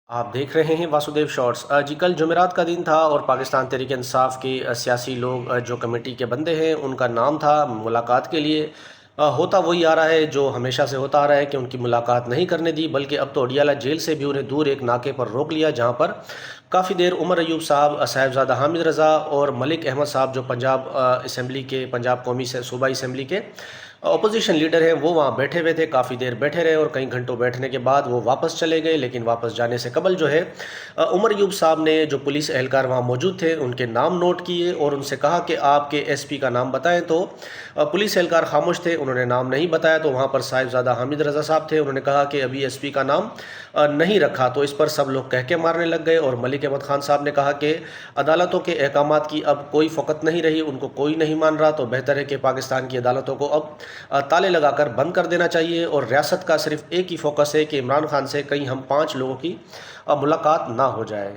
آپ دیکھ رہے ہیں واسودیو شارٹس جی کل جمعرات کا دن تھا اور پاکستان تحریک انصاف کے سیاسی لوگ جو کمیٹی کے بندے ہیں ان کا نام تھا ملاقات کے لیے۔ ہوتا وہی آ رہا ہے جو ہمیشہ سے ہوتا آ رہا ہے کہ ان کی ملاقات نہیں کرنے دی، بلکہ اب تو اڈیالہ جیل سے بھی انہیں دور ایک ناکے پر روک لیا، جہاں پر کافی دیر عمر ایوب صاحب، صاحبزادہ حامد رضا اور ملک احمد صاحب جو پنجاب اسمبلی کے، پنجاب قومی صوبائی اسمبلی کے اپوزیشن لیڈر ہیں، وہ وہاں بیٹھے ہوئے تھے، کافی دیر بیٹھے رہے اور کئی گھنٹوں بیٹھنے کے بعد وہ واپس چلے گئے۔ لیکن واپس جانے سے قبل جو ہے عمر ایوب صاحب نے جو پولیس اہلکار وہاں موجود تھے ان کے نام نوٹ کیے اور ان سے کہا کہ آپ کے ایس پی کا نام بتائیں، تو پولیس اہلکار خاموش تھے، انہوں نے نام نہیں بتایا۔ تو وہاں پر صاحبزادہ حامد رضا صاحب تھے، انہوں نے کہا کہ ابھی ایس پی کا نام نہیں رکھا، تو اس پر سب لوگ کہکے مارنے لگ گئے اور ملک احمد خان صاحب نے کہا کہ عدالتوں کے احکامات کی اب کوئی فوقت نہیں رہی، ان کو کوئی نہیں مان رہا، تو بہتر ہے کہ پاکستان کی عدالتوں کو اب تالے لگا کر بند کر دینا چاہیے اور ریاست کا صرف ایک ہی فوکس ہے کہ عمران خان سے کہیں ہم 5 لوگوں کی ملاقات نہ ہو جائے۔